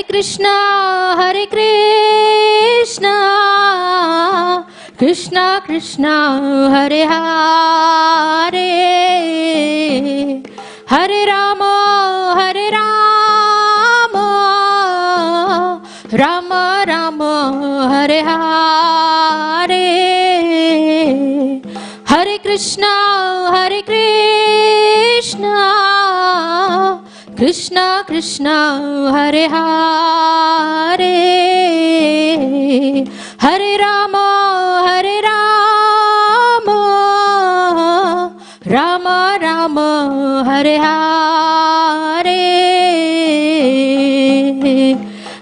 Krishna Krishna Krishna Hare Hare Hare Rama Rama Rama Hare Hare Hare Krishna Krishna Krishna Hare Hare Hare Rama Rama Rama Hare Hare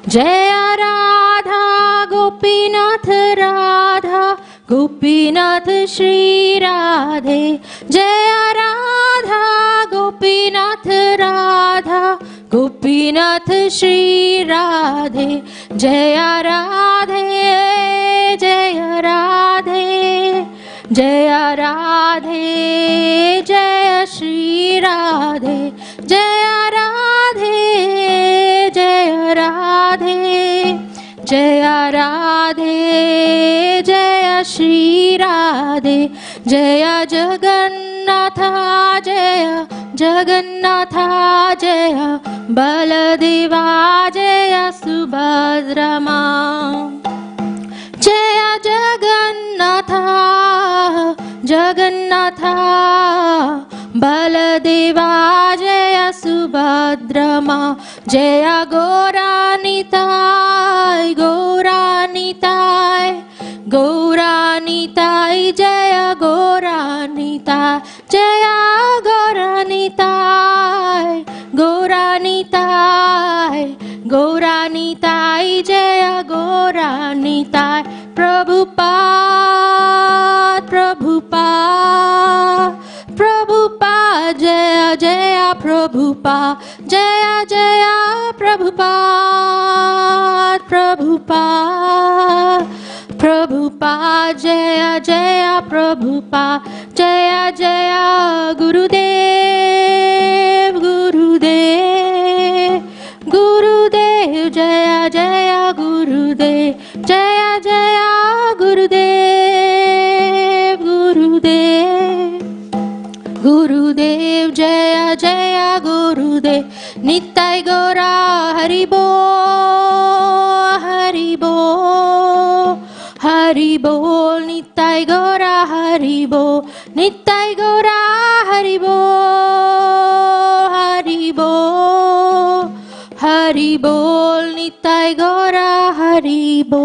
Jaya Radha Gopinath Radha Gopinath Shri Radhe Jaya Radha Gopinath Radha Gopinath Shri Radhe Jaya Radhe Jaya Radhe Jaya Radhe Jaya Shri Radhe Jaya Radhe Jaya Radhe Jaya Radhe Jaya Shri Radhe Jaya Jagannatha Jaya Jagannatha Jaya Baladeva Jaya Subhadrama Jaya Jagannatha Jagannatha Baladeva Jaya Subhadrama Jaya Gauranitai Gauranitai Gauranitai Jaya Gauranitai Jaya Gauranitai Gauranitai Gauranitai Jaya Gauranitai Prabhupada Prabhupada Prabhupada Jaya Jaya Prabhupada Jaya Jaya Prabhupada Prabhupada Prabhupada Jaya Jaya Prabhupada Jaya Jaya Gurudev Gurudev Gurudev Jaya Jaya Gurudev Jaya Jaya Gurudev Gurudev Gurudev Jaya Jaya Gurudev Nitai Gaura Haribo Haribo Haribo Nitai Gaura Haribo Nitai Gaura Haribo Haribo Haribo Nitai Gaura Haribo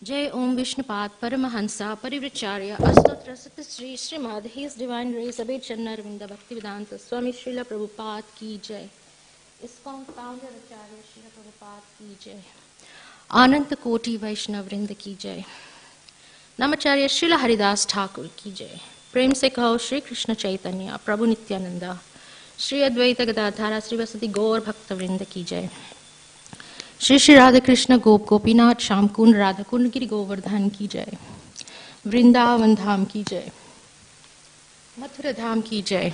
Jai Om Vishnupad Paramahansa Parivracharya Astotra Satasri Srimad His Divine Grace Abhay Channaravindra Bhakti Vedanta Swami Srila Prabhupada Ki Jai ISKCON Founder Acharya Srila Prabhupada Ki Jai Ananta Koti Vaishnav Vrinda Ki Jai Namacharya Srila Haridas Thakur Ki Jai Prem Se Kaho Shri Krishna Chaitanya Prabhu Nityananda Shri Advaita Gadadhara Shri Vasati Gaur Bhakta Vrinda Ki Jai Shri Shri Radha Krishna Gop Gopinath Sham Kund Radha Kund Giri Govardhan Ki Jai Vrindavan Dham Ki Jai Mathura Dham Ki Jai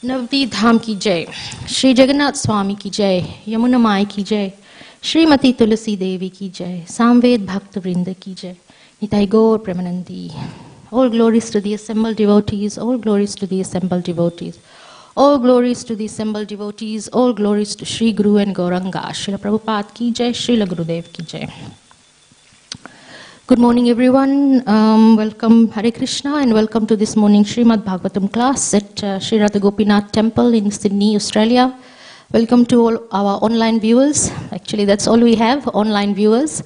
Navdeep Dham Ki Jai Shri Jagannath Swami Ki Jai Yamuna Mai Ki Jai Srimati Tulasi Devi Ki Jai Samved Bhakta Vrinda Ki Jai Nitai Gaur Premanandi. All glories to the assembled devotees, all glories to the assembled devotees. All glories to the assembled devotees, all glories to Sri Guru and Gauranga. Srila Prabhupada Ki Jai, Srila Gurudev Ki Jai. Good morning everyone, welcome Hare Krishna and welcome to this morning Srimad Bhagavatam class at Sri Radha Gopinath Temple in Sydney, Australia. Welcome to all our online viewers. Actually that's all we have, online viewers.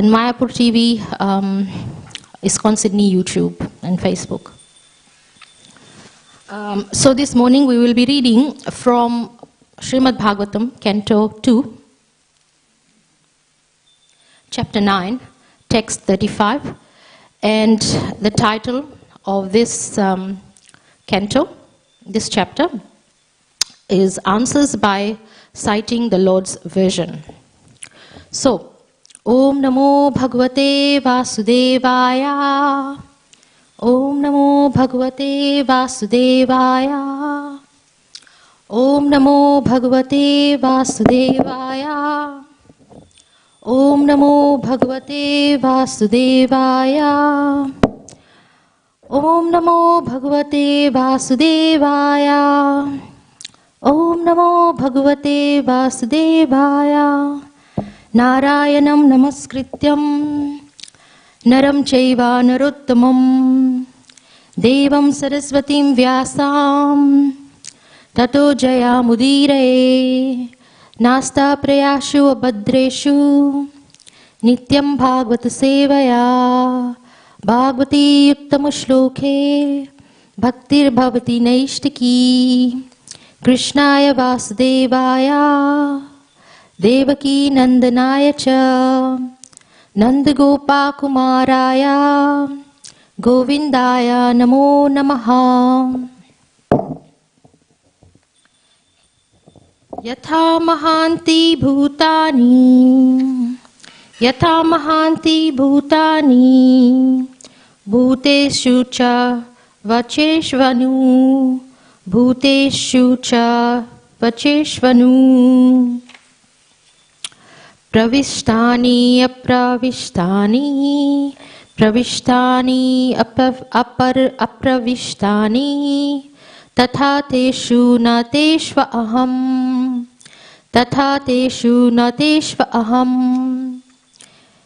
In Mayapur TV, ISKCON Sydney, YouTube and Facebook. So this morning we will be reading from Srimad Bhagavatam, Canto 2, Chapter 9, Text 35, and the title of this canto, this chapter, is Answers by Citing the Lord's Vision. So, Om Namo Bhagavate Vasudevaya. Om Namo Bhagavate Vasudevaya. Om Namo Bhagavate Vasudevaya. Om Namo Bhagavate Vasudevaya. Om Namo Bhagavate Vasudevaya. Om Namo Bhagavate Vasudevaya. Narayanam Namaskrityam Naram Chaiva Narottamam Devam Saraswatim Vyasam Tato Jaya Mudire Nasta Prayashu Abhadreshu Nityam Bhagavata Sevaya Bhagavati Uttamushloke Bhaktir Bhavati Naishtiki Krishnaya Vasudevaya Devaki Nandanaya Cha Nandagopa Kumaraya Govindaya Namo Namaha. Yatha Mahanti Bhutani Yatha Mahanti Bhutani Bhuteshu Cha Vacheshvanu Bhuteshu Cha Vacheshvanu Pravishtani Apravishtani Pravishtani Apravishtani Tatha teshu nateshva aham Tatha teshu nateshva aham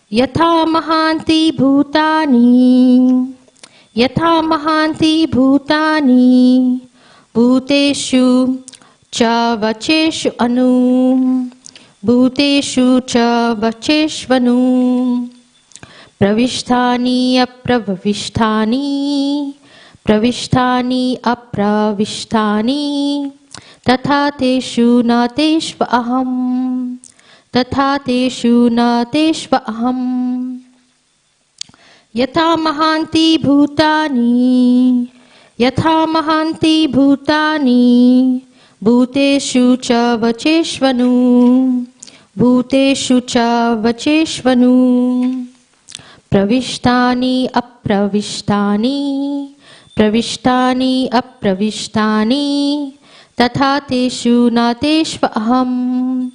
Yatha mahanti bhutani Yatha mahanti bhutani Bhuteshu cha vacheshu anu Bhuteshu cha vacheshvanu Pravishtani apravishtani Pravishtani apravishtani Tatha teshu nateshva aham Tatha teshu nateshva aham Yatha mahanti bhutani Yatha mahanti bhutani Bhuteshu cha vacheshvanu Bhuteshu cha vacheshvanu Pravishtani apravishtani Pravishtani apravishtani Tatha teshu nateshva aham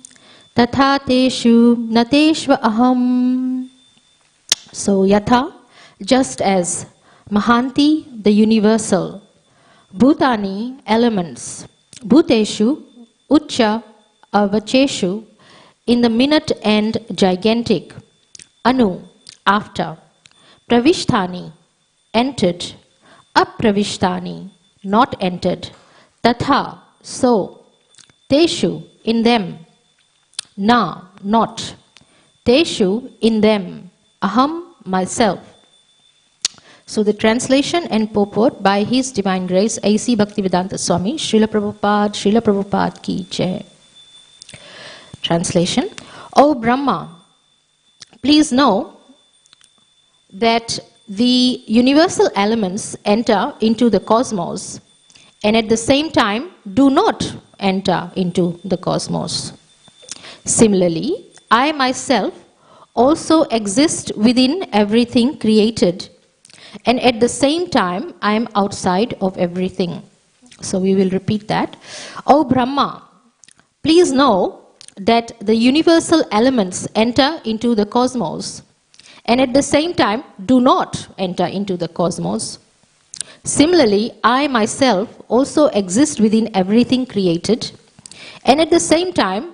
Tatha teshu nateshva aham. So Yatha, just as Mahanti, the universal, Bhutani, elements, Bhuteshu, Ucha, Vacheshu, in the minute and gigantic, Anu, after, Pravishtani, entered, Apravishtani, not entered, Tatha, so, Teshu, in them, Na, not, Teshu, in them, Aham, myself. So the translation and purport by His Divine Grace A.C. Bhaktivedanta Swami, Srila Prabhupada ki jai. Translation. O Brahma, please know that the universal elements enter into the cosmos and at the same time do not enter into the cosmos. Similarly, I myself also exist within everything created and at the same time I am outside of everything. So we will repeat that. O Brahma, please know that the universal elements enter into the cosmos and at the same time do not enter into the cosmos. Similarly, I myself also exist within everything created and at the same time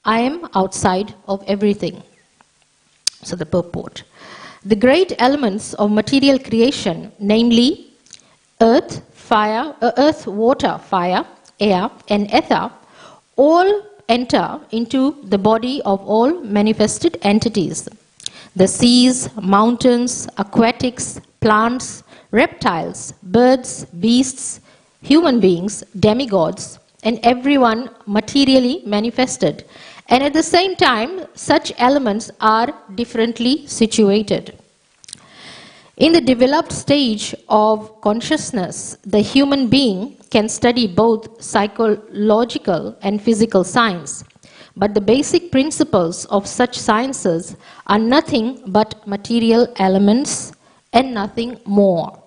I am outside of everything. So the purport. The great elements of material creation, namely earth, water, fire, air and ether, all enter into the body of all manifested entities. The seas, mountains, aquatics, plants, reptiles, birds, beasts, human beings, demigods, and everyone materially manifested. And at the same time, such elements are differently situated. In the developed stage of consciousness, the human being can study both psychological and physical science. But the basic principles of such sciences are nothing but material elements and nothing more.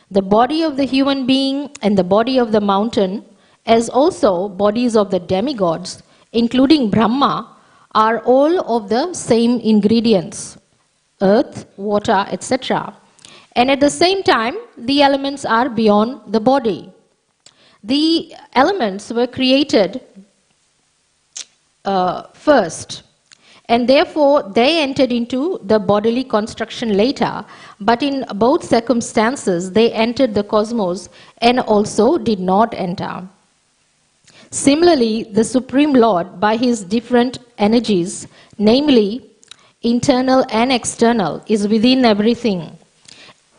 The body of the human being and the body of the mountain as also bodies of the demigods, including Brahma, are all of the same ingredients, earth, water, etc. And at the same time, the elements are beyond the body. The elements were created first, and therefore they entered into the bodily construction later, but in both circumstances they entered the cosmos and also did not enter. Similarly, the Supreme Lord, by his different energies, namely internal and external, is within everything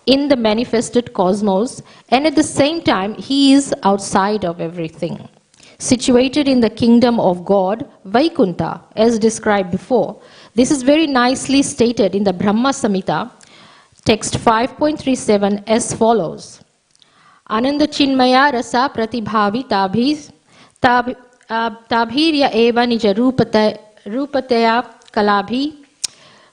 in the manifested cosmos, and at the same time he is outside of everything, situated in the kingdom of God, Vaikuntha, as described before. This is very nicely stated in the Brahma Samhita, text 5.37, as follows. Ananda Chinmaya Rasa Pratibhavi Tabhirya Eva Nija Rupataya Kalabhi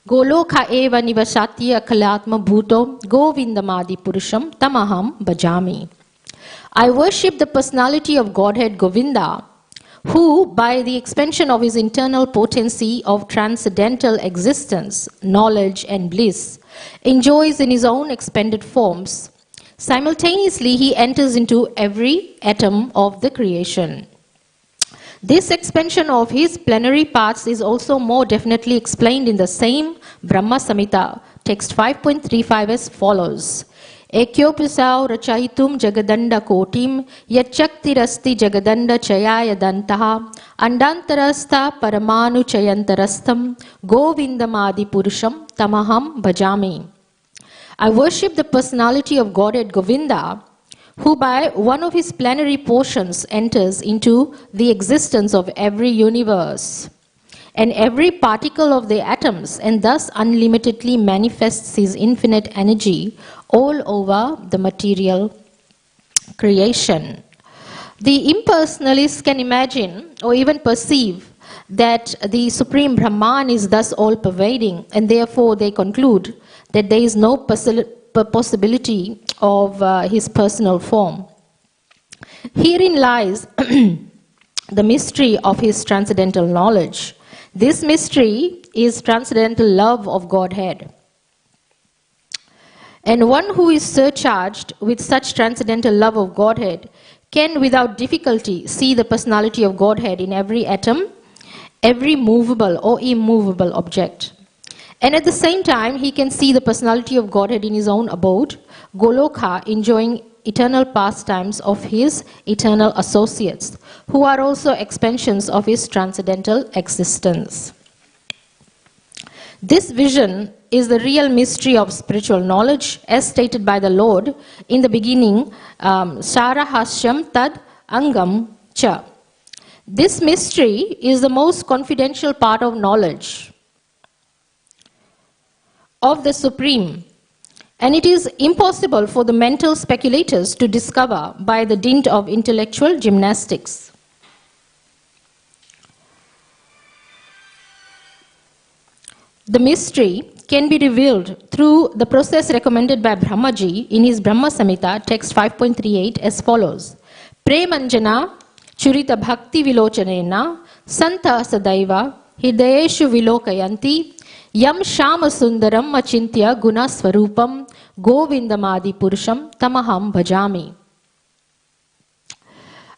Golokha Eva Nivasatya Kalatma Bhuto Govindamadi Purusham Tamaham Bhajami. I worship the personality of Godhead Govinda, who, by the expansion of his internal potency of transcendental existence, knowledge and bliss, enjoys in his own expanded forms. Simultaneously, he enters into every atom of the creation. This expansion of his plenary parts is also more definitely explained in the same Brahma Samhita, text 5.35, as follows. Ekyopisau rachayitum jagadanda kotim yachaktirasti jagadanda chayaya dantaha andantarastha paramanu chayantarastham govindamadi purusham tamaham bhajami. I worship the personality of Godhead Govinda, who by one of his plenary portions enters into the existence of every universe and every particle of the atoms, and thus unlimitedly manifests his infinite energy all over the material creation. The impersonalists can imagine or even perceive that the Supreme Brahman is thus all-pervading, and therefore they conclude that there is no possibility of his personal form. Herein lies the mystery of his transcendental knowledge. This mystery is transcendental love of Godhead. And one who is surcharged with such transcendental love of Godhead can without difficulty see the personality of Godhead in every atom, every movable or immovable object. And at the same time, he can see the personality of Godhead in his own abode, Goloka, enjoying eternal pastimes of his eternal associates, who are also expansions of his transcendental existence. This vision is the real mystery of spiritual knowledge, as stated by the Lord in the beginning, Sarahasyam Tad Angam Cha. This mystery is the most confidential part of knowledge of the Supreme, and it is impossible for the mental speculators to discover by the dint of intellectual gymnastics. The mystery can be revealed through the process recommended by Brahmaji in his Brahma Samhita, text 5.38, as follows. Premanjana churita bhakti vilochanena santa sadaiva hidayeshu vilokayanti Yam Shama Sundaram Achintya Guna Swarupam Govindamadi Purusham Tamaham Bhajami.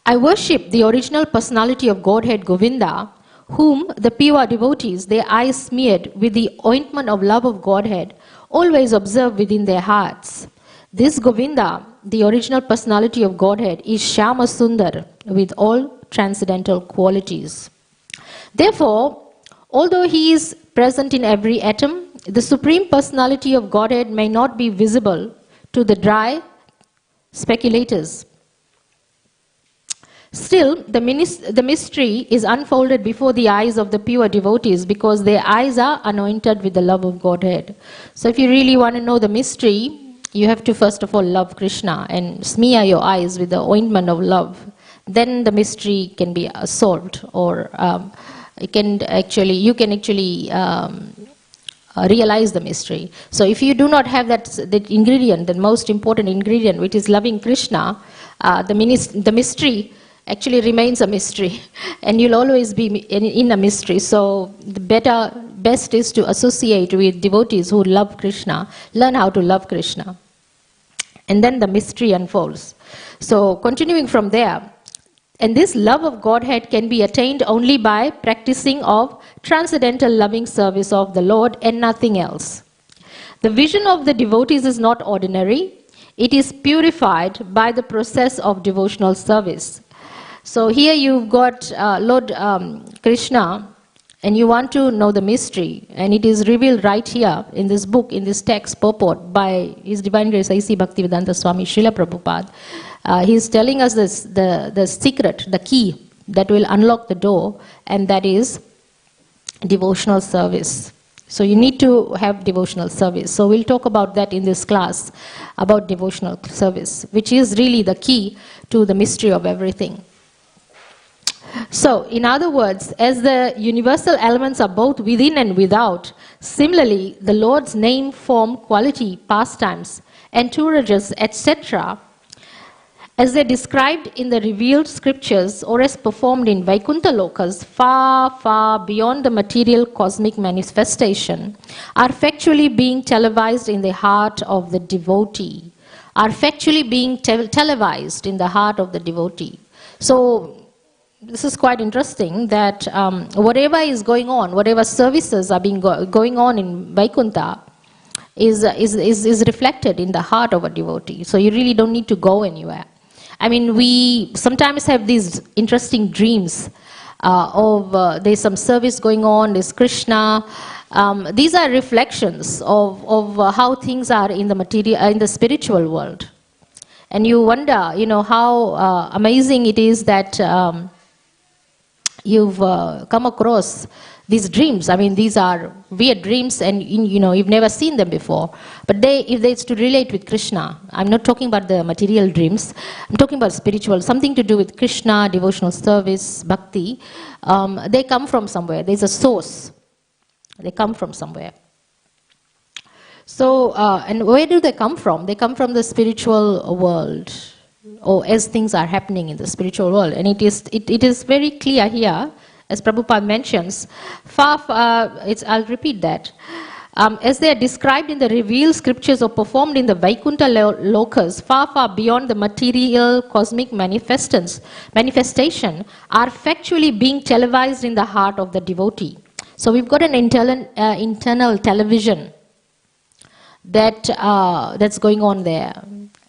I worship the original personality of Godhead Govinda, whom the pure devotees, their eyes smeared with the ointment of love of Godhead, always observe within their hearts. This Govinda, the original personality of Godhead, is Shyama Sundar with all transcendental qualities. Therefore, although he is present in every atom, the Supreme Personality of Godhead may not be visible to the dry speculators. Still, the mystery is unfolded before the eyes of the pure devotees because their eyes are anointed with the love of Godhead. So if you really want to know the mystery, you have to first of all love Krishna and smear your eyes with the ointment of love. Then the mystery can be solved, or you can actually realize the mystery. So if you do not have that ingredient, the most important ingredient, which is loving Krishna, the mystery actually remains a mystery, and you'll always be in a mystery. So the best is to associate with devotees who love Krishna, learn how to love Krishna, and then the mystery unfolds. So continuing from there, and this love of Godhead can be attained only by practicing of transcendental loving service of the Lord and nothing else. The vision of the devotees is not ordinary. It is purified by the process of devotional service. So here you've got Lord Krishna, and you want to know the mystery, and it is revealed right here in this book, in this text purport by His Divine Grace A.C. Bhaktivedanta Swami Srila Prabhupada. He is telling us this, the secret, the key that will unlock the door, and that is devotional service. So you need to have devotional service. So we'll talk about that in this class, about devotional service, which is really the key to the mystery of everything. So, in other words, as the universal elements are both within and without, similarly, the Lord's name, form, quality, pastimes, entourages, etc., as they're described in the revealed scriptures or as performed in Vaikuntha Lokas, far, far beyond the material cosmic manifestation, are factually being televised in the heart of the devotee. Are factually being televised in the heart of the devotee. So, this is quite interesting that whatever is going on, whatever services are being going on in Vaikuntha is reflected in the heart of a devotee. So you really don't need to go anywhere. I mean, we sometimes have these interesting dreams of there's some service going on, there's Krishna. These are reflections of how things are in the material, in the spiritual world. And you wonder, how amazing it is that you've come across these dreams. I mean, these are weird dreams, and you've never seen them before. But if it's to relate with Krishna, I'm not talking about the material dreams. I'm talking about spiritual, something to do with Krishna, devotional service, bhakti. They come from somewhere. There's a source. They come from somewhere. So, and where do they come from? They come from the spiritual world, or as things are happening in the spiritual world. And it is very clear here, as Prabhupada mentions, I'll repeat that. As they are described in the revealed scriptures or performed in the Vaikuntha Lokas, far, far beyond the material cosmic manifestation, are factually being televised in the heart of the devotee. So we've got an internal television that's going on there.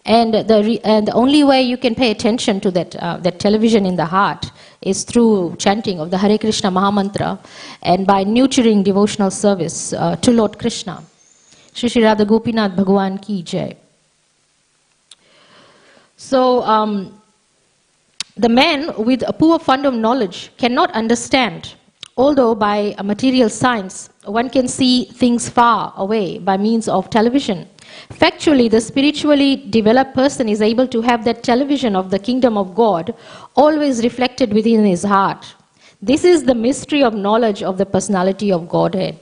And the only way you can pay attention to that television in the heart is through chanting of the Hare Krishna Maha Mantra, and by nurturing devotional service to Lord Krishna. Shri Shri Radha Gopinath Bhagwan Ki Jai. So, the man with a poor fund of knowledge cannot understand, although by a material science one can see things far away by means of television. Factually, the spiritually developed person is able to have that television of the kingdom of God always reflected within his heart. This is the mystery of knowledge of the personality of Godhead.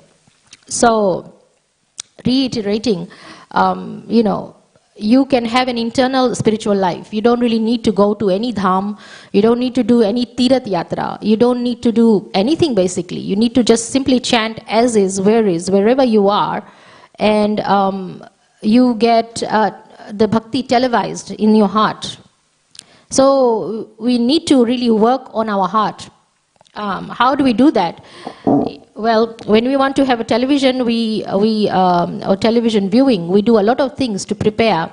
So, reiterating, you can have an internal spiritual life. You don't really need to go to any dham. You don't need to do any tirath yatra. You don't need to do anything basically. You need to just simply chant as is, wherever you are. And you get the bhakti televised in your heart. So we need to really work on our heart. How do we do that? Well, when we want to have a television, or television viewing, we do a lot of things to prepare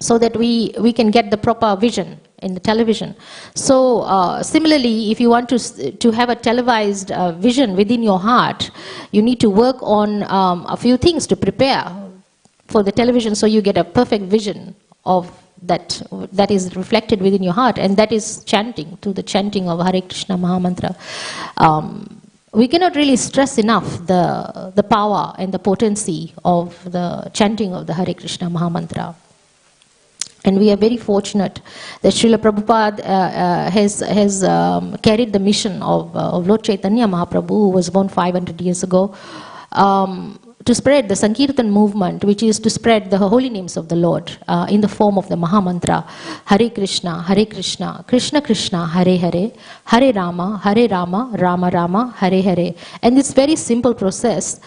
so that we can get the proper vision in the television. So similarly, if you want to have a televised vision within your heart, you need to work on a few things to prepare for the television, so you get a perfect vision of that is reflected within your heart, and that is chanting, through the chanting of Hare Krishna Maha Mantra. We cannot really stress enough the power and the potency of the chanting of the Hare Krishna Maha Mantra. And we are very fortunate that Srila Prabhupada has carried the mission of Lord Chaitanya Mahaprabhu, who was born 500 years ago. to spread the Sankirtan movement, which is to spread the holy names of the Lord in the form of the Maha mantra, Hare Krishna, Krishna Krishna, Hare Hare, Hare Rama, Rama Rama, Hare Hare. And this very simple process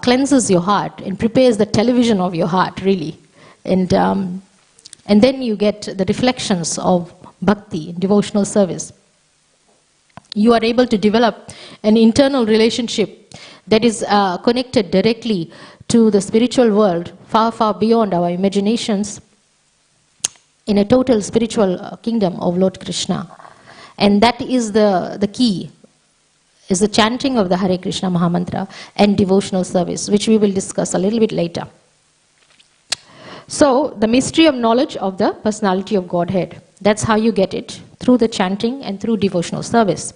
cleanses your heart and prepares the television of your heart, really. And then you get the reflections of Bhakti, devotional service. You are able to develop an internal relationship that is connected directly to the spiritual world, far, far beyond our imaginations, in a total spiritual kingdom of Lord Krishna. And that is the key, is the chanting of the Hare Krishna Maha Mantra and devotional service, which we will discuss a little bit later. So, the mystery of knowledge of the personality of Godhead. That's how you get it, through the chanting and through devotional service.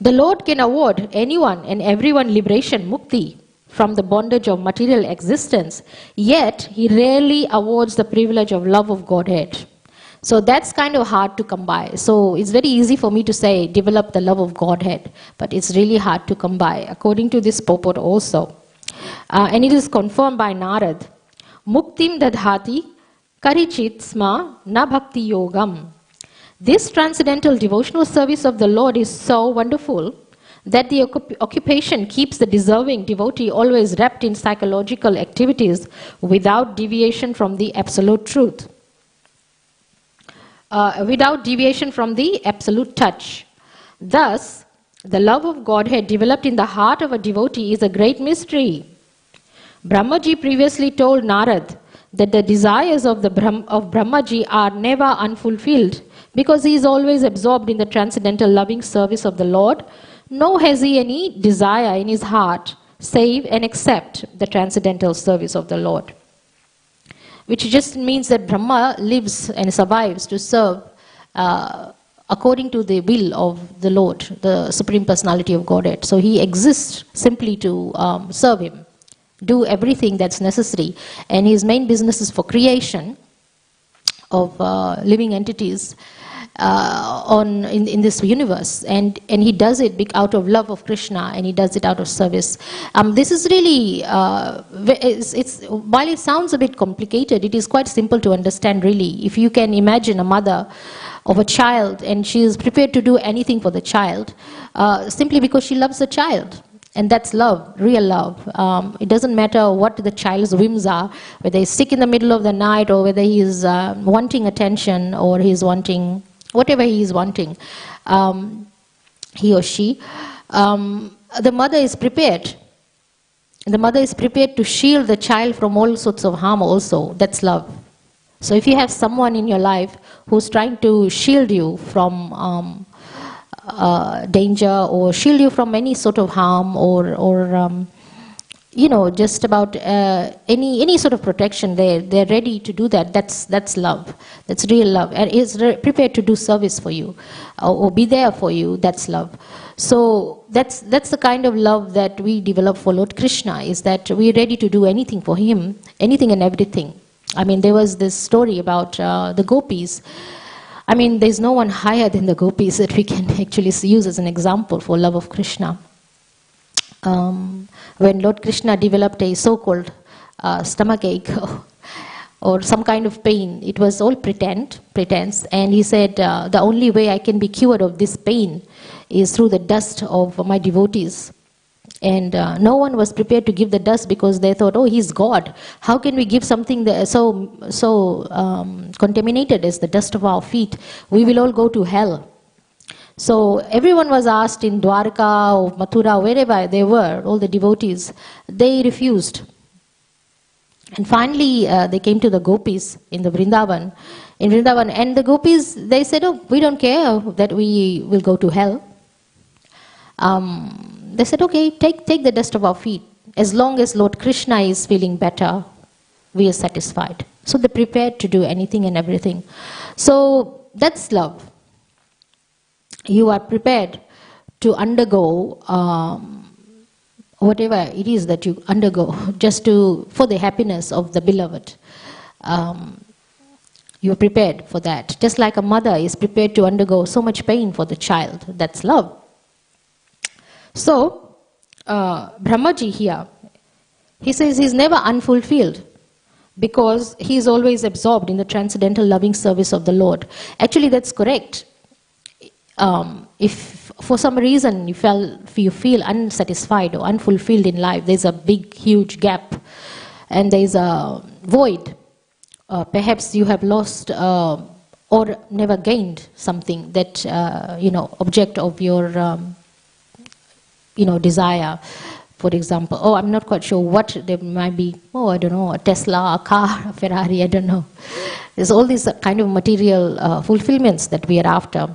The Lord can award anyone and everyone liberation, mukti, from the bondage of material existence, yet He rarely awards the privilege of love of Godhead. So that's kind of hard to come by. So it's very easy for me to say, develop the love of Godhead, but it's really hard to come by, according to this purport also. And it is confirmed by Narad. Muktim dadhati karichit sma na bhakti yogam. This transcendental devotional service of the Lord is so wonderful that the occupation keeps the deserving devotee always wrapped in psychological activities without deviation from the absolute truth, without deviation from the absolute touch. Thus, the love of Godhead developed in the heart of a devotee is a great mystery. Brahmaji previously told Narad that the desires of Brahmaji are never unfulfilled, because he is always absorbed in the transcendental loving service of the Lord, nor has he any desire in his heart save and except the transcendental service of the Lord. Which just means that Brahma lives and survives to serve according to the will of the Lord, the Supreme Personality of Godhead. So he exists simply to serve Him, do everything that's necessary. And his main business is for creation of living entities in this universe, and he does it out of love of Krishna, and he does it out of service. This is really, while it sounds a bit complicated, it is quite simple to understand, really. If you can imagine a mother of a child, and she is prepared to do anything for the child, simply because she loves the child. And that's love, real love. It doesn't matter what the child's whims are, whether he's sick in the middle of the night, or whether he's wanting attention, or he's wanting whatever he is wanting, he or she. The mother is prepared. The mother is prepared to shield the child from all sorts of harm also. That's love. So if you have someone in your life who's trying to shield you from danger, or shield you from any sort of harm, or just about any sort of protection, they're ready to do that. That's love. That's real love, and is prepared to do service for you, or be there for you. That's love. So that's the kind of love that we develop for Lord Krishna, is that we're ready to do anything for Him, anything and everything. I mean, there was this story about the gopis. I mean, there's no one higher than the gopis that we can actually use as an example for love of Krishna. When Lord Krishna developed a so-called stomach ache or some kind of pain, it was all pretense, and he said, the only way I can be cured of this pain is through the dust of my devotees. And no one was prepared to give the dust, because they thought, oh, he's God. How can we give something that so contaminated as the dust of our feet? We will all go to hell. So everyone was asked in Dwarka or Mathura, wherever they were, all the devotees, they refused. And finally, they came to the gopis in Vrindavan, and the gopis, they said, oh, we don't care that we will go to hell. They said, okay, take the dust of our feet. As long as Lord Krishna is feeling better, we are satisfied. So they're prepared to do anything and everything. So that's love. You are prepared to undergo whatever it is that you undergo, just for the happiness of the beloved. You are prepared for that. Just like a mother is prepared to undergo so much pain for the child. That's love. So, Brahmaji here, he says he's never unfulfilled because he is always absorbed in the transcendental loving service of the Lord. Actually, that's correct. If for some reason you feel unsatisfied or unfulfilled in life, there's a big, huge gap, and there's a void. Perhaps you have lost or never gained something that object of your desire. For example, I'm not quite sure what there might be. I don't know, a Tesla, a car, a Ferrari, I don't know. There's all these kind of material fulfillments that we are after.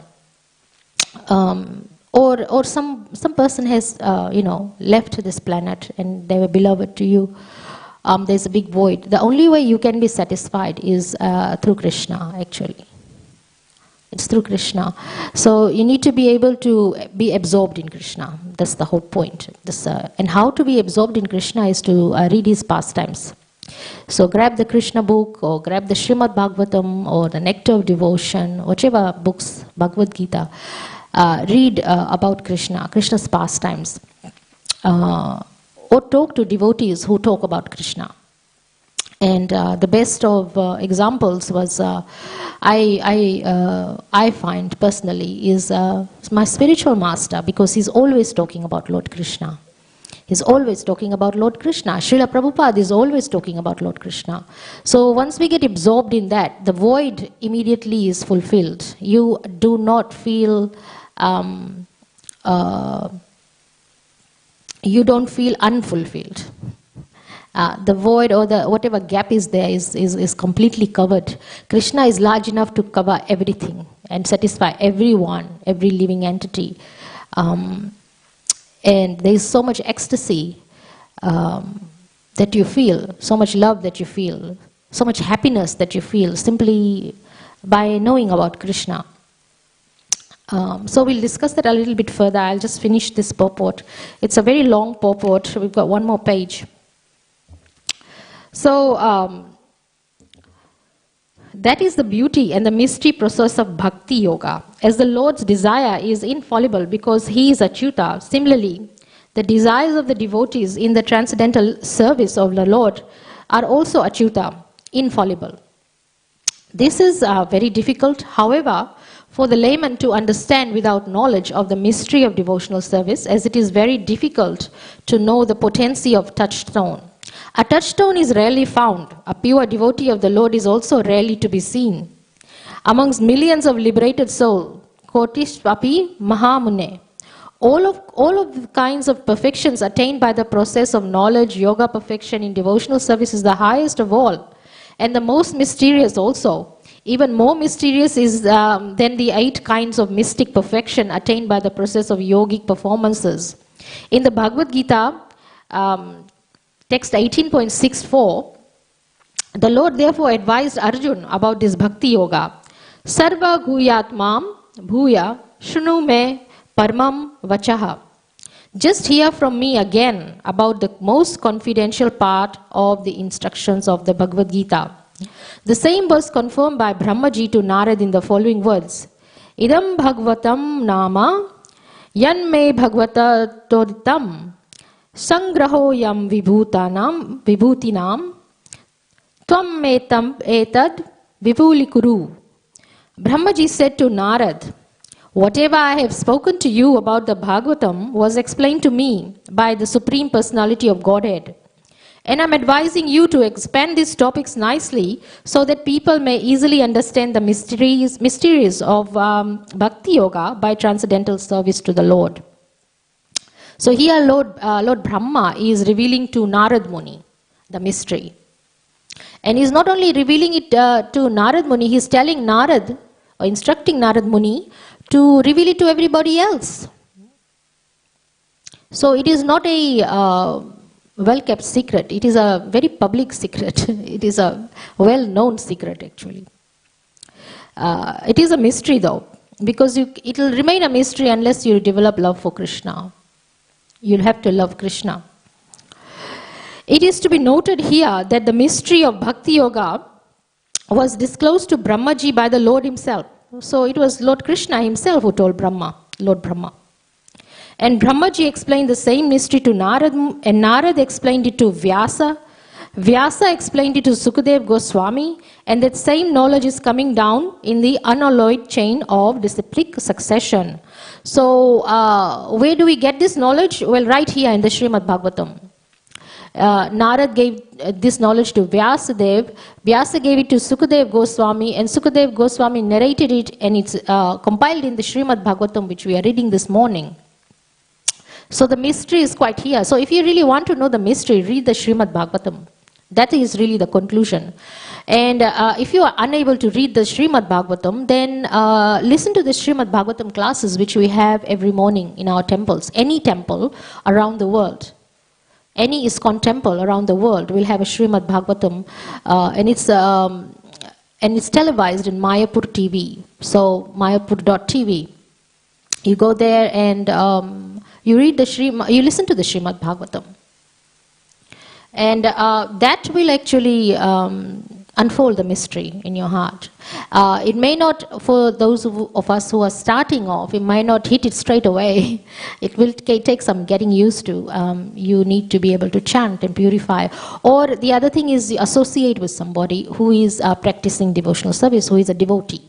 Or some person has, left this planet and they were beloved to you. There's a big void. The only way you can be satisfied is through Krishna, actually. It's through Krishna. So you need to be able to be absorbed in Krishna. That's the whole point. And how to be absorbed in Krishna is to read his pastimes. So grab the Krishna book, or grab the Srimad Bhagavatam, or the Nectar of Devotion, whichever books, Bhagavad Gita. Read about Krishna, Krishna's pastimes. Or talk to devotees who talk about Krishna. And the best of examples was, I find personally, is my spiritual master, because he's always talking about Lord Krishna. He's always talking about Lord Krishna. Srila Prabhupada is always talking about Lord Krishna. So once we get absorbed in that, the void immediately is fulfilled. You do not feel, you don't feel unfulfilled. The void or the whatever gap is there is completely covered. Krishna is large enough to cover everything and satisfy everyone, every living entity. And there is so much ecstasy that you feel, so much love that you feel, so much happiness that you feel simply by knowing about Krishna. So we'll discuss that a little bit further. I'll just finish this purport. It's a very long purport. We've got one more page. So that is the beauty and the mystery process of Bhakti Yoga. As the Lord's desire is infallible because he is Achyuta, similarly, the desires of the devotees in the transcendental service of the Lord are also Achyuta, infallible. This is very difficult, however, for the layman to understand without knowledge of the mystery of devotional service, as it is very difficult to know the potency of touchstone. A touchstone is rarely found. A pure devotee of the Lord is also rarely to be seen. Amongst millions of liberated souls, Kotishvapi Mahamune, all of the kinds of perfections attained by the process of knowledge, yoga perfection in devotional service is the highest of all, and the most mysterious also. Even more mysterious is than the 8 kinds of mystic perfection attained by the process of yogic performances. In the Bhagavad Gita, text 18.64, the Lord therefore advised Arjun about this Bhakti Yoga. Sarva Guyatmam Bhuya Shunu Me Parmam Vachaha. Just hear from me again about the most confidential part of the instructions of the Bhagavad Gita. The same was confirmed by Brahmaji to Narad in the following words. Idam Bhagavatam Nama Yan Me Bhagavata Toditam Sangraho Yam Vibhutinam Tvam Metam Etad Vipulikuru. Brahmaji said to Narad, whatever I have spoken to you about the Bhagavatam was explained to me by the Supreme Personality of Godhead. And I'm advising you to expand these topics nicely so that people may easily understand the mysteries of Bhakti Yoga by transcendental service to the Lord. So here Lord Brahma is revealing to Narad Muni the mystery. And he's not only revealing it to Narad Muni, he's telling Narad, or instructing Narad Muni, to reveal it to everybody else. So it is not a well-kept secret. It is a very public secret. It is a well-known secret, actually. It is a mystery, though, because it will remain a mystery unless you develop love for Krishna. You'll have to love Krishna. It is to be noted here that the mystery of Bhakti Yoga was disclosed to Brahmaji by the Lord himself. So it was Lord Krishna himself who told Lord Brahma. And Brahmaji explained the same mystery to Narad, and Narad explained it to Vyasa. Vyasa explained it to Sukadev Goswami, and that same knowledge is coming down in the unalloyed chain of disciplic succession. So, where do we get this knowledge? Well, right here in the Srimad Bhagavatam. Narad gave this knowledge to Vyasadev. Vyasa gave it to Sukadev Goswami, and Sukadev Goswami narrated it, and it's compiled in the Srimad Bhagavatam, which we are reading this morning. So the mystery is quite here. So if you really want to know the mystery, read the Srimad Bhagavatam. That is really the conclusion. And if you are unable to read the Srimad Bhagavatam, then listen to the Srimad Bhagavatam classes which we have every morning in our temples. Any temple around the world, any ISKCON temple around the world will have a Srimad Bhagavatam, and it's televised in Mayapur TV. So mayapur.tv. You go there and you read you listen to the Srimad Bhagavatam. And that will actually unfold the mystery in your heart. It may not, for those of us who are starting off, it might not hit it straight away. It will take some getting used to. You need to be able to chant and purify. Or the other thing is associate with somebody who is practicing devotional service, who is a devotee.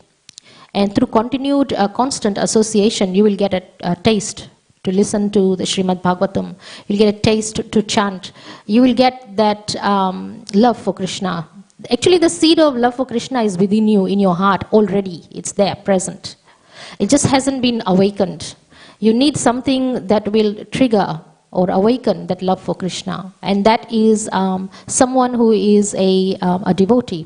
And through continued, constant association, you will get a taste to listen to the Srimad Bhagavatam. You'll get a taste to chant. You will get that love for Krishna. Actually, the seed of love for Krishna is within you, in your heart already. It's there, present. It just hasn't been awakened. You need something that will trigger or awaken that love for Krishna. And that is someone who is a devotee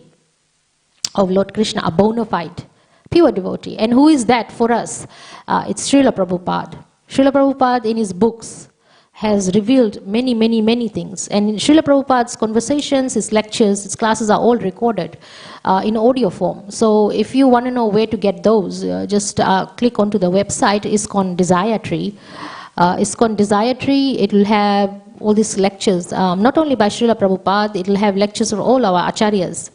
of Lord Krishna, a bona fide, pure devotee. And who is that for us? It's Srila Prabhupada. Srila Prabhupada in his books has revealed many, many, many things. And in Srila Prabhupada's conversations, his lectures, his classes are all recorded in audio form. So if you want to know where to get those, just click onto the website, ISKCON Desire Tree. ISKCON Desire Tree, it will have all these lectures, not only by Srila Prabhupada, it will have lectures of all our acharyas.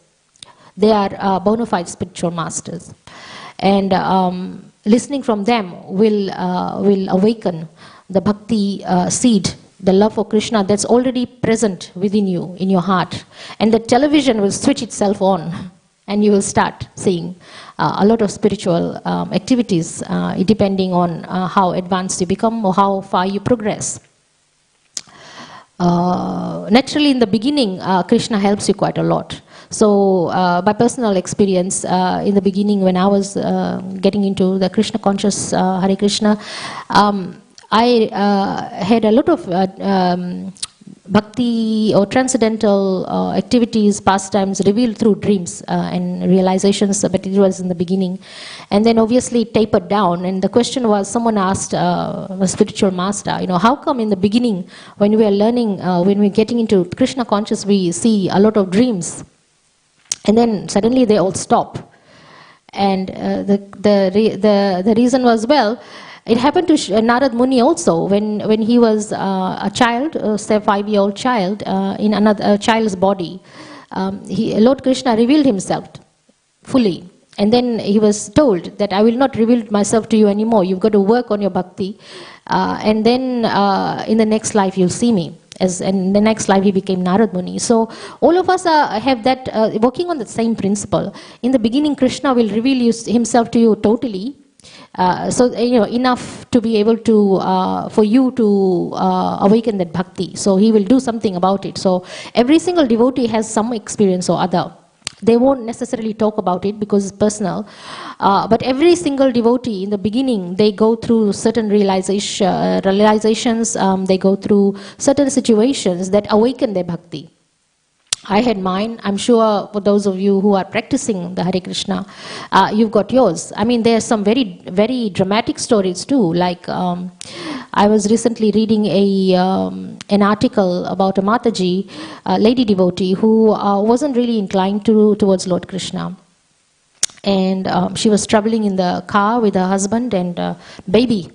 They are bona fide spiritual masters. And listening from them will awaken the bhakti seed, the love for Krishna that's already present within you, in your heart. And the television will switch itself on, and you will start seeing a lot of spiritual activities, depending on how advanced you become or how far you progress. Naturally, in the beginning, Krishna helps you quite a lot. So, by personal experience, in the beginning when I was getting into the Krishna conscious Hare Krishna, I had a lot of bhakti or transcendental activities, pastimes revealed through dreams and realizations, but it was in the beginning. And then obviously it tapered down, and the question was, someone asked a spiritual master, how come in the beginning when we are learning, when we're getting into Krishna conscious, we see a lot of dreams? And then suddenly they all stop. And the reason was, well, it happened to Narad Muni also when he was a child, say 5-year-old child, in another child's body. Lord Krishna revealed himself fully. And then he was told that I will not reveal myself to you anymore. You've got to work on your bhakti. And then in the next life you'll see me. And in the next life he became Narad Muni. So all of us have that, working on the same principle. In the beginning, Krishna will reveal himself to you totally. So enough to be able to, for you to awaken that bhakti. So he will do something about it. So every single devotee has some experience or other. They won't necessarily talk about it because it's personal. But every single devotee in the beginning, they go through certain realizations, they go through certain situations that awaken their bhakti. I had mine. I'm sure for those of you who are practicing the Hare Krishna, you've got yours. I mean, there are some very, very dramatic stories too. Like, I was recently reading an article about a Mataji, a lady devotee, who wasn't really inclined towards Lord Krishna. And she was traveling in the car with her husband and baby.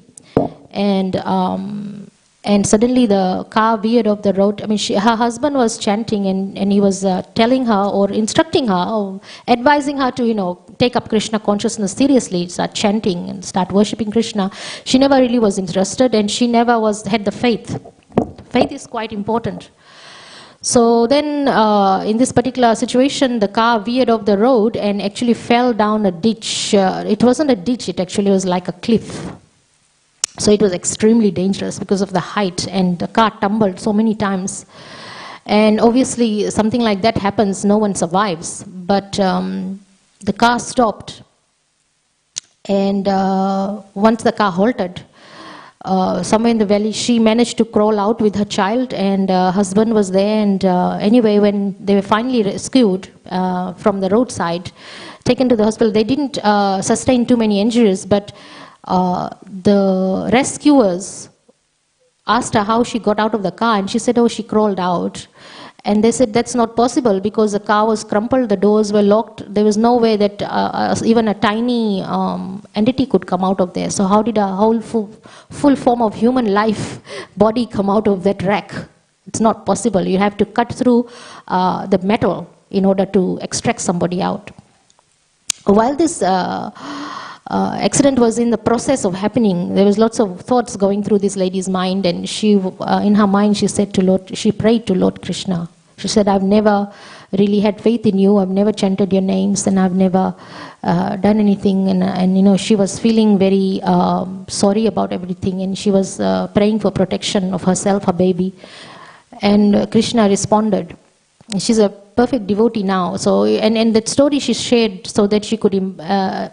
And suddenly the car veered off the road. I mean, her husband was chanting, and he was telling her or instructing her or advising her to, take up Krishna consciousness seriously, start chanting and start worshipping Krishna, she never really was interested, and she never had the faith. Faith is quite important. So then, in this particular situation, the car veered off the road and actually fell down a ditch. It wasn't a ditch, it actually was like a cliff. So it was extremely dangerous because of the height, and the car tumbled so many times. And obviously, something like that happens, no one survives. But the car stopped, and once the car halted, somewhere in the valley, she managed to crawl out with her child, and her husband was there. And anyway, when they were finally rescued from the roadside, taken to the hospital, they didn't sustain too many injuries, but the rescuers asked her how she got out of the car, and she said, oh, she crawled out. And they said that's not possible because the car was crumpled, the doors were locked, there was no way that even a tiny entity could come out of there. So how did a whole full form of human life body come out of that wreck? It's not possible. You have to cut through the metal in order to extract somebody out. While this accident was in the process of happening, there was lots of thoughts going through this lady's mind, and she, in her mind, she said to Lord, she prayed to Lord Krishna. She said, I've never really had faith in you, I've never chanted your names, and I've never done anything. And you know, she was feeling very sorry about everything, and she was praying for protection of herself, her baby. And Krishna responded. She's a perfect devotee now. So, and that story she shared so that she could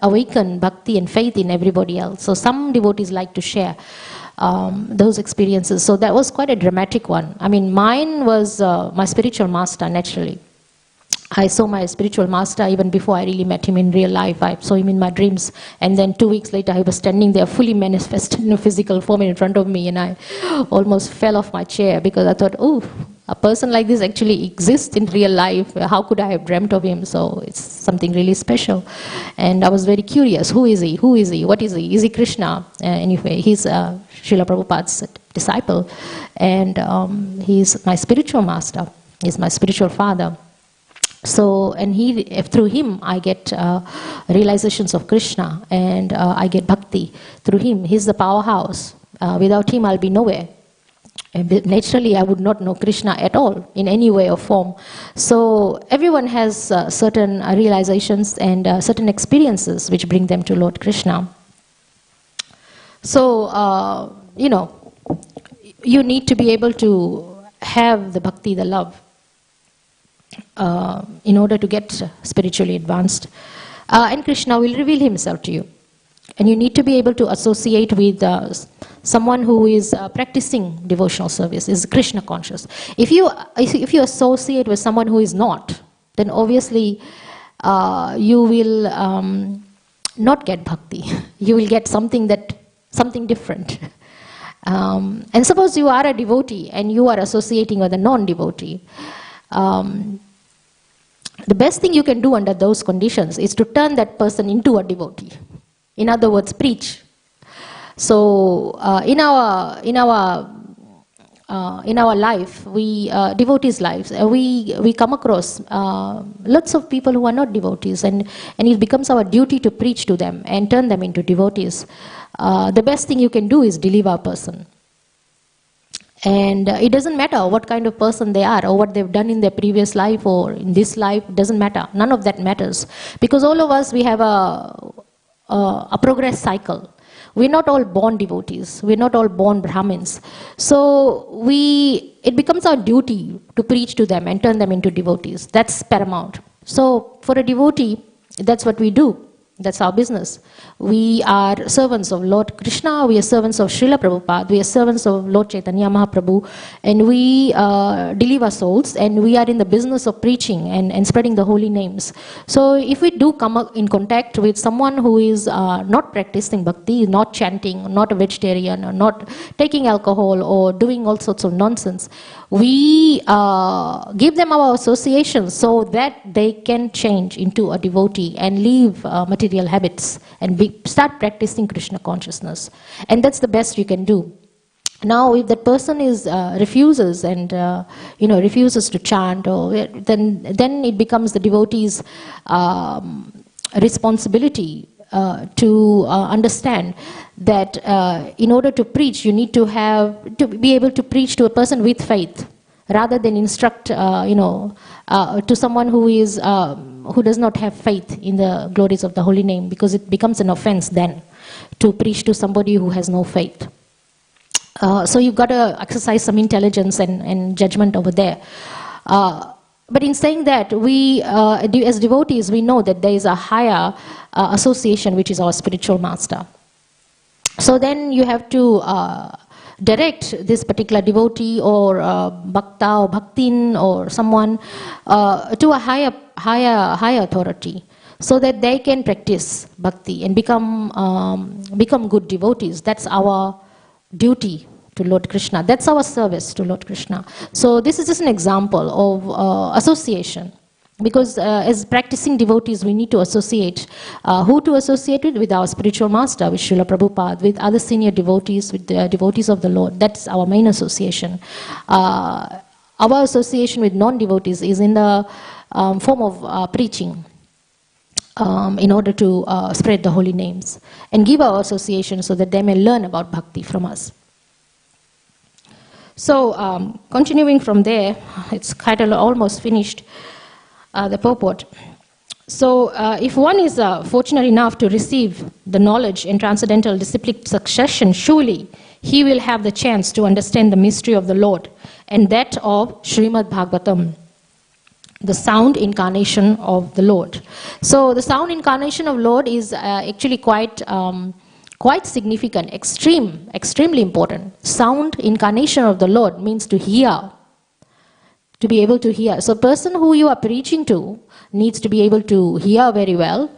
awaken bhakti and faith in everybody else. So some devotees like to share those experiences. So that was quite a dramatic one. I mean, mine was my spiritual master, naturally. I saw my spiritual master even before I really met him in real life. I saw him in my dreams, and then 2 weeks later he was standing there fully manifested in a physical form in front of me, and I almost fell off my chair because I thought, oh, a person like this actually exists in real life. How could I have dreamt of him? So it's something really special. And I was very curious, who is he? Who is he? What is he? Is he Krishna? Anyway, he's Srila Prabhupada's disciple, and he's my spiritual master. He's my spiritual father. So, and through him I get realizations of Krishna, and I get bhakti through him. He's the powerhouse. Without him I'll be nowhere. And naturally I would not know Krishna at all in any way or form. So everyone has certain realizations and certain experiences which bring them to Lord Krishna. So, you know, you need to be able to have the bhakti, the love, in order to get spiritually advanced. And Krishna will reveal himself to you. And you need to be able to associate with someone who is practicing devotional service, is Krishna conscious. If you associate with someone who is not, then obviously you will not get bhakti. You will get something different. And suppose you are a devotee and you are associating with a non-devotee. The best thing you can do under those conditions is to turn that person into a devotee. In other words, preach. So in our life, devotees' lives, we come across lots of people who are not devotees, and it becomes our duty to preach to them and turn them into devotees. The best thing you can do is deliver a person. And it doesn't matter what kind of person they are or what they've done in their previous life or in this life, it doesn't matter. None of that matters. Because all of us, we have a progress cycle. We're not all born devotees. We're not all born Brahmins. So it becomes our duty to preach to them and turn them into devotees. That's paramount. So for a devotee, that's what we do. That's our business. We are servants of Lord Krishna, we are servants of Srila Prabhupada, we are servants of Lord Chaitanya Mahaprabhu, and we deliver souls, and we are in the business of preaching and spreading the holy names. So if we do come in contact with someone who is not practicing bhakti, not chanting, not a vegetarian, or not taking alcohol, or doing all sorts of nonsense, we give them our associations so that they can change into a devotee and leave material habits and start practicing Krishna consciousness. And that's the best you can do. Now, if that person refuses and refuses to chant, or then it becomes the devotee's responsibility to understand that in order to preach, you need to be able to preach to a person with faith, rather than instruct, to someone who does not have faith in the glories of the holy name, because it becomes an offense then to preach to somebody who has no faith. So you've got to exercise some intelligence and judgment over there. But in saying that, we, as devotees, we know that there is a higher association, which is our spiritual master. So then you have to direct this particular devotee or bhakta or bhaktin or someone to a higher authority, so that they can practice bhakti and become good devotees. That's our duty to Lord Krishna. That's our service to Lord Krishna. So this is just an example of association. Because as practicing devotees, we need to associate. Who to associate with our spiritual master, with Srila Prabhupada, with other senior devotees, with the devotees of the Lord. That's our main association. Our association with non-devotees is in the form of preaching, in order to spread the holy names and give our association so that they may learn about bhakti from us. So continuing from there, it's kind of almost finished. The purport. So if one is fortunate enough to receive the knowledge in transcendental disciplic succession, surely he will have the chance to understand the mystery of the Lord and that of Srimad Bhagavatam, the sound incarnation of the Lord. So the sound incarnation of Lord is actually quite significant, extremely important. Sound incarnation of the Lord means to hear. To be able to hear. So a person who you are preaching to needs to be able to hear very well,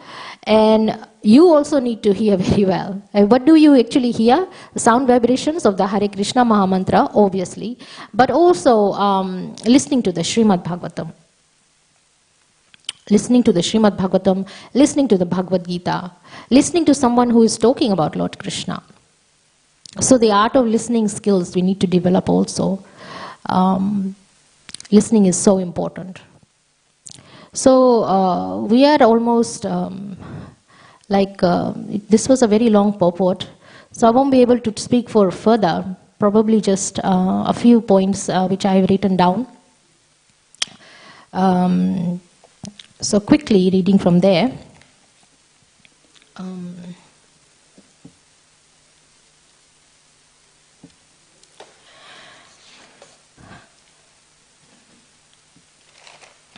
and you also need to hear very well. And what do you actually hear? The sound vibrations of the Hare Krishna Maha Mantra, obviously, but also listening to the Srimad Bhagavatam. Listening to the Srimad Bhagavatam, listening to the Bhagavad Gita, listening to someone who is talking about Lord Krishna. So the art of listening skills we need to develop also. Listening is so important. So we are almost this was a very long purport, so I won't be able to speak for further, probably just a few points which I have written down. So quickly reading from there.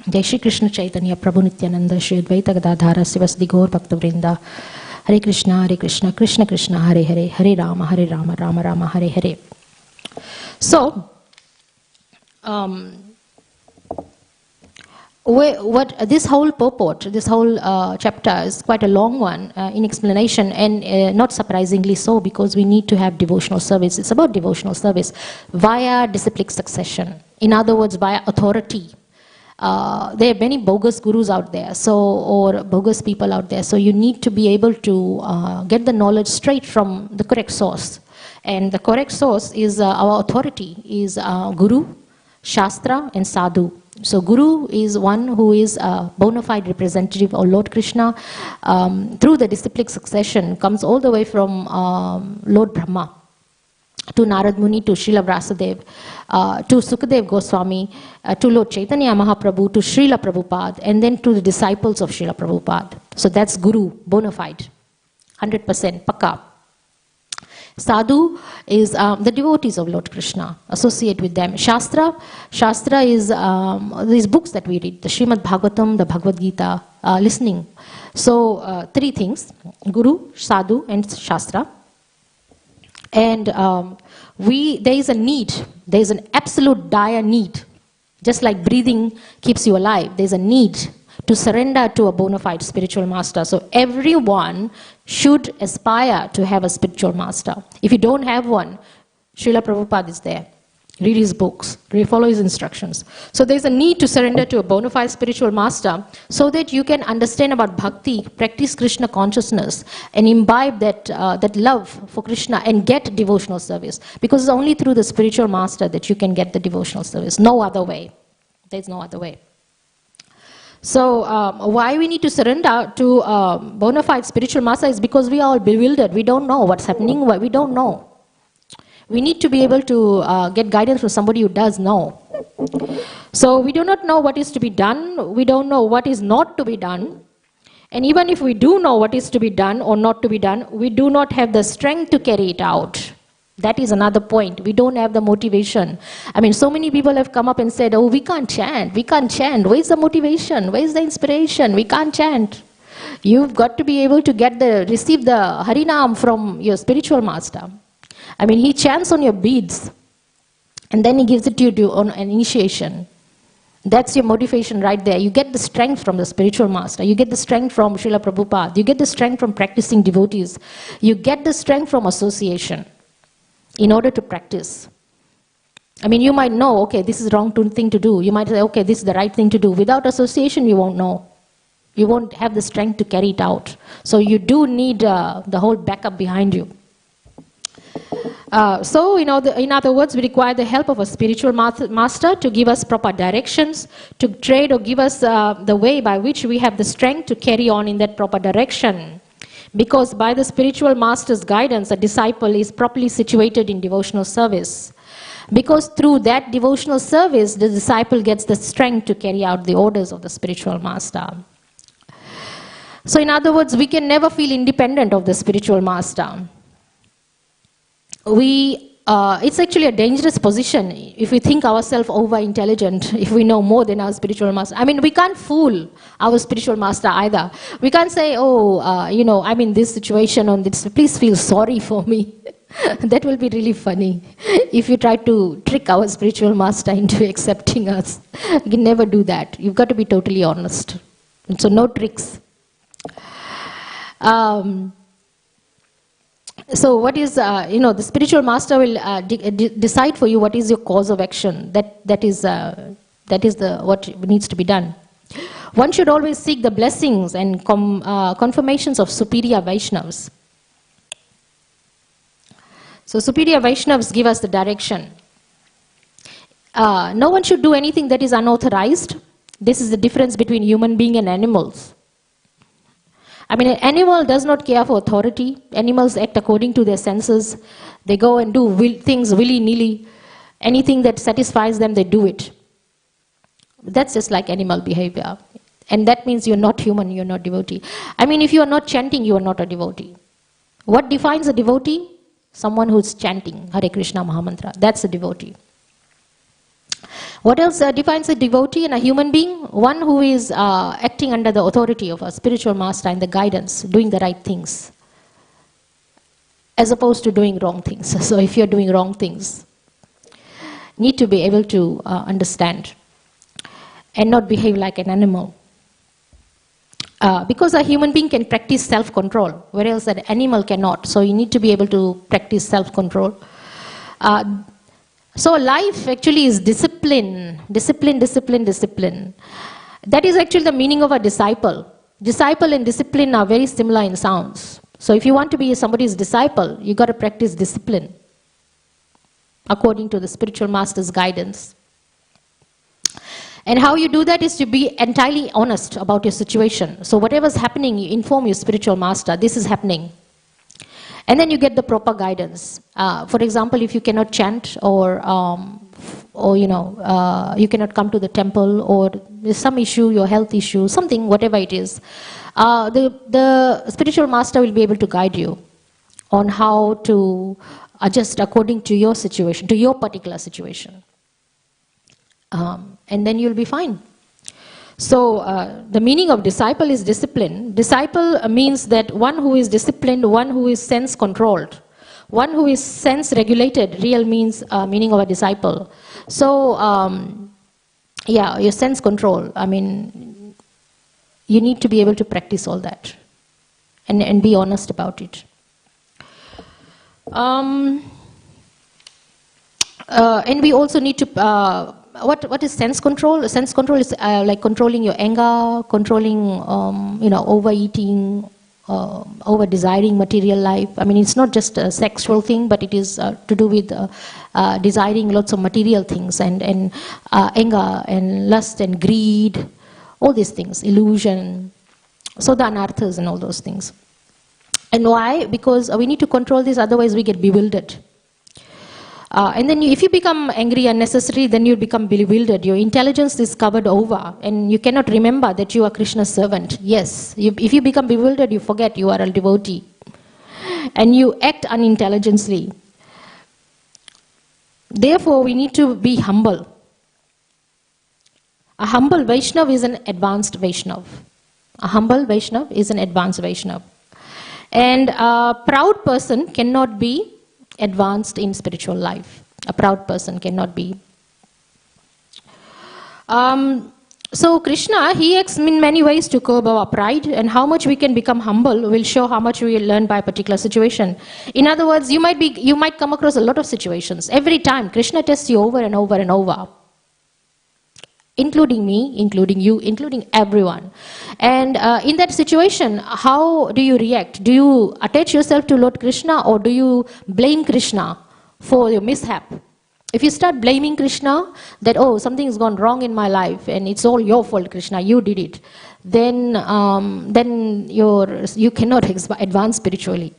Jai Shri Krishna Chaitanya Prabhu Nityananda Shri Advaita Gadadhara Sivasdi Gaur Bhakta Vrinda. Hare Krishna Krishna Krishna Hare Hare Hare Rama Rama Rama Hare Hare. So what this whole purport, this whole chapter is quite a long one in explanation, and not surprisingly so, because we need to have devotional service. It's about devotional service via disciplic succession. In other words, via authority. There are many bogus gurus out there, or bogus people out there. So you need to be able to get the knowledge straight from the correct source. And the correct source is our authority, is Guru, Shastra, and Sadhu. So Guru is one who is a bona fide representative of Lord Krishna. Through the disciplic succession, comes all the way from Lord Brahma to Narad Muni, to Srila Vyasadeva, to Sukadev Goswami, to Lord Chaitanya Mahaprabhu, to Srila Prabhupada, and then to the disciples of Srila Prabhupada. So that's Guru, bona fide, 100%, pakka. Sadhu is the devotees of Lord Krishna, associate with them. Shastra is these books that we read, the Srimad Bhagavatam, the Bhagavad Gita, listening. So three things, Guru, Sadhu, and Shastra. And there is a need, there is an absolute dire need. Just like breathing keeps you alive, there is a need to surrender to a bona fide spiritual master. So everyone should aspire to have a spiritual master. If you don't have one, Srila Prabhupada is there. Read his books, follow his instructions. So there's a need to surrender to a bona fide spiritual master so that you can understand about bhakti, practice Krishna consciousness, and imbibe that love for Krishna and get devotional service. Because it's only through the spiritual master that you can get the devotional service. No other way. There's no other way. So why we need to surrender to bona fide spiritual master is because we are all bewildered. We don't know what's happening. We don't know. We need to be able to get guidance from somebody who does know. So we do not know what is to be done. We don't know what is not to be done. And even if we do know what is to be done or not to be done, we do not have the strength to carry it out. That is another point. We don't have the motivation. I mean, so many people have come up and said, oh, we can't chant. We can't chant. Where is the motivation? Where is the inspiration? We can't chant. You've got to be able to receive the Harinam from your spiritual master. I mean, he chants on your beads. And then he gives it to you on an initiation. That's your motivation right there. You get the strength from the spiritual master. You get the strength from Srila Prabhupada. You get the strength from practicing devotees. You get the strength from association in order to practice. I mean, you might know, okay, this is the wrong thing to do. You might say, okay, this is the right thing to do. Without association, you won't know. You won't have the strength to carry it out. So you do need the whole backup behind you. So, in other words, we require the help of a spiritual master to give us proper directions, to trade or give us the way by which we have the strength to carry on in that proper direction. Because by the spiritual master's guidance, a disciple is properly situated in devotional service. Because through that devotional service, the disciple gets the strength to carry out the orders of the spiritual master. So, in other words, we can never feel independent of the spiritual master. It's actually a dangerous position if we think ourselves over-intelligent, if we know more than our spiritual master. I mean, we can't fool our spiritual master either. We can't say, oh, I'm in this situation, on this, please feel sorry for me. That will be really funny if you try to trick our spiritual master into accepting us. You can never do that. You've got to be totally honest. And so no tricks. So what is, the spiritual master will decide for you what is your cause of action. That is what needs to be done. One should always seek the blessings and confirmations of superior Vaishnavas. So superior Vaishnavas give us the direction. No one should do anything that is unauthorized. This is the difference between human being and animals. I mean, an animal does not care for authority. Animals act according to their senses. They go and do things willy-nilly. Anything that satisfies them, they do it. That's just like animal behavior. And that means you're not human, you're not devotee. I mean, if you are not chanting, you are not a devotee. What defines a devotee? Someone who's chanting Hare Krishna Maha Mantra. That's a devotee. What else defines a devotee and a human being? One who is acting under the authority of a spiritual master and the guidance, doing the right things, as opposed to doing wrong things. So if you're doing wrong things, need to be able to understand and not behave like an animal. Because a human being can practice self-control, whereas an animal cannot. So you need to be able to practice self-control. So life actually is discipline. Discipline. That is actually the meaning of a disciple. Disciple and discipline are very similar in sounds. So if you want to be somebody's disciple, you got to practice discipline according to the spiritual master's guidance. And how you do that is to be entirely honest about your situation. So whatever's happening, you inform your spiritual master, this is happening. And then you get the proper guidance. For example, if you cannot chant or you cannot come to the temple, or there's some issue, your health issue, something, whatever it is, the spiritual master will be able to guide you on how to adjust according to your situation, to your particular situation. And then you'll be fine. So the meaning of disciple is discipline. Disciple means that one who is disciplined, one who is sense-controlled, one who is sense-regulated. Real means meaning of a disciple. So your sense-control. I mean, you need to be able to practice all that and be honest about it. And we also need to. What is sense control? Sense control is like controlling your anger, controlling, overeating, over-desiring material life. I mean, it's not just a sexual thing, but it is to do with desiring lots of material things and anger and lust and greed, All these things, illusion, so the anarthas and all those things. And why? Because we need to control this, otherwise we get bewildered. And then if you become angry unnecessarily, then you become bewildered. Your intelligence is covered over, and you cannot remember that you are Krishna's servant. Yes, if you become bewildered, you forget you are a devotee. And you act unintelligently. Therefore, we need to be humble. A humble Vaishnav is an advanced Vaishnav. A humble Vaishnav is an advanced Vaishnav. And a proud person cannot be advanced in spiritual life. A proud person cannot be. So Krishna, he acts in many ways to curb our pride, and how much we can become humble will show how much we learn by a particular situation. In other words, you might come across a lot of situations. Every time Krishna tests you over and over and over. Including me, including you, including everyone. And in that situation, how do you react? Do you attach yourself to Lord Krishna, or do you blame Krishna for your mishap? If you start blaming Krishna, that, oh, something has gone wrong in my life and it's all your fault, Krishna, you did it, then you cannot advance spiritually.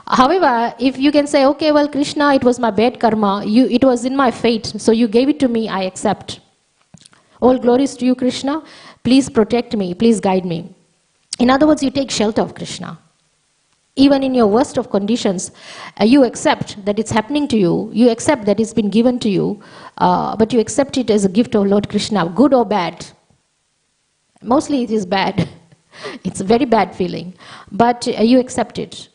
However, if you can say, okay, well, Krishna, it was my bad karma, it was in my fate, so you gave it to me, I accept. All glories to you, Krishna. Please protect me. Please guide me. In other words, you take shelter of Krishna. Even in your worst of conditions, you accept that it's happening to you. You accept that it's been given to you. But you accept it as a gift of Lord Krishna, good or bad. Mostly it is bad. It's a very bad feeling. But you accept it.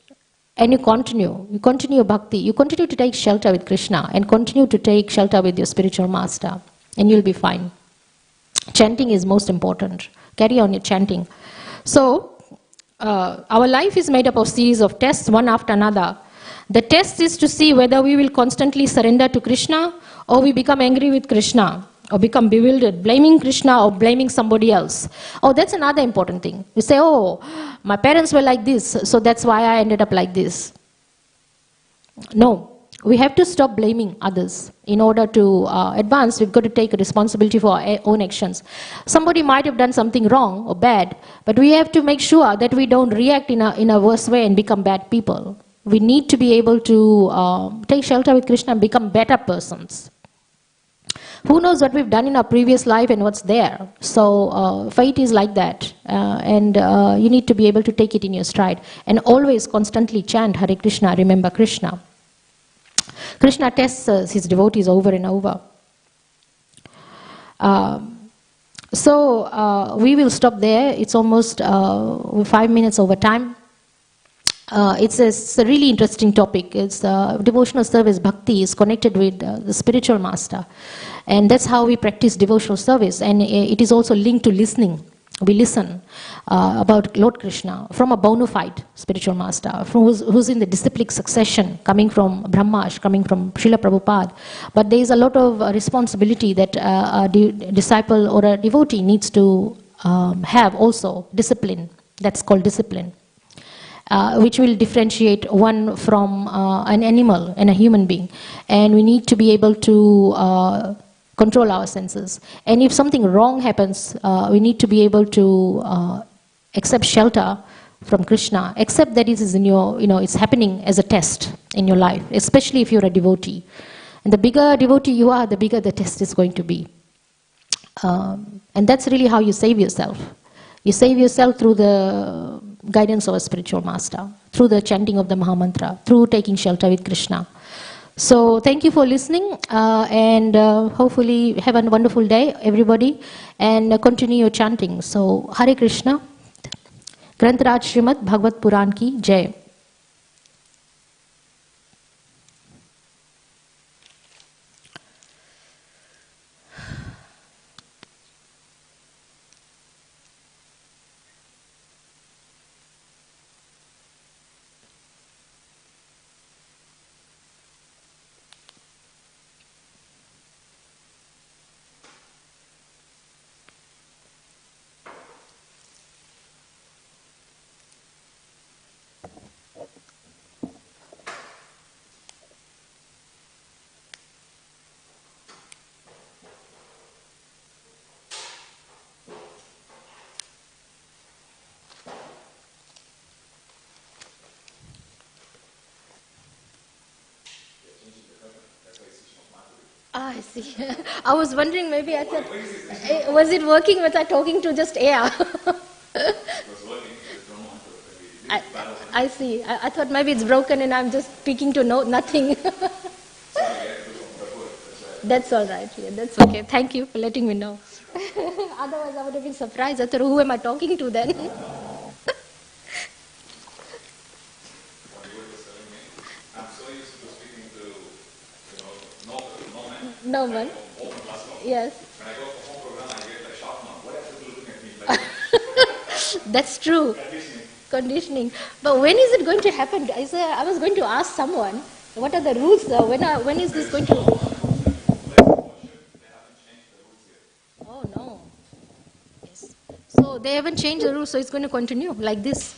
And you continue. You continue bhakti. You continue to take shelter with Krishna and continue to take shelter with your spiritual master. And you'll be fine. Chanting is most important. Carry on your chanting. So, our life is made up of series of tests, one after another. The test is to see whether we will constantly surrender to Krishna, or we become angry with Krishna, or become bewildered, blaming Krishna or blaming somebody else. Oh, that's another important thing. We say, oh, my parents were like this, so that's why I ended up like this. No. We have to stop blaming others. In order to advance, we've got to take responsibility for our own actions. Somebody might have done something wrong or bad, but we have to make sure that we don't react in a worse way and become bad people. We need to be able to take shelter with Krishna and become better persons. Who knows what we've done in our previous life and what's there. So fate is like that. And you need to be able to take it in your stride. And always constantly chant Hare Krishna, remember Krishna. Krishna tests his devotees over and over. So we will stop there. It's almost 5 minutes over time. It's a really interesting topic. It's devotional service, bhakti, is connected with the spiritual master. And that's how we practice devotional service. And it is also linked to listening. We listen about Lord Krishna from a bona fide spiritual master, who's in the disciplic succession, coming from Brahmash, coming from Srila Prabhupada. But there is a lot of responsibility that a disciple or a devotee needs to have also, discipline. That's called discipline, which will differentiate one from an animal and a human being. And we need to be able to control our senses. And if something wrong happens, we need to be able to accept shelter from Krishna, accept that it is in your, it's happening as a test in your life, especially if you're a devotee. And the bigger devotee you are, the bigger the test is going to be. And that's really how you save yourself. You save yourself through the guidance of a spiritual master, through the chanting of the Maha Mantra, through taking shelter with Krishna. So thank you for listening, and hopefully have a wonderful day, everybody, and continue your chanting. So Hare Krishna, Grantaraj Srimad Bhagavad Puran ki Jai. I see. I was wondering, maybe I thought, was it working? Was I talking to just air? I, I see. I thought maybe it's broken and I'm just speaking to nothing. That's all right. Yeah, that's okay. Thank you for letting me know. Otherwise, I would have been surprised. I thought, who am I talking to then? No one. Yes. When I go for home program, I get a shock now. Why are people looking at me like that? That's true. Conditioning. But when is it going to happen? I was going to ask someone, what are the rules? When is this going to? Oh no. Yes. So they haven't changed the rules, so it's going to continue like this.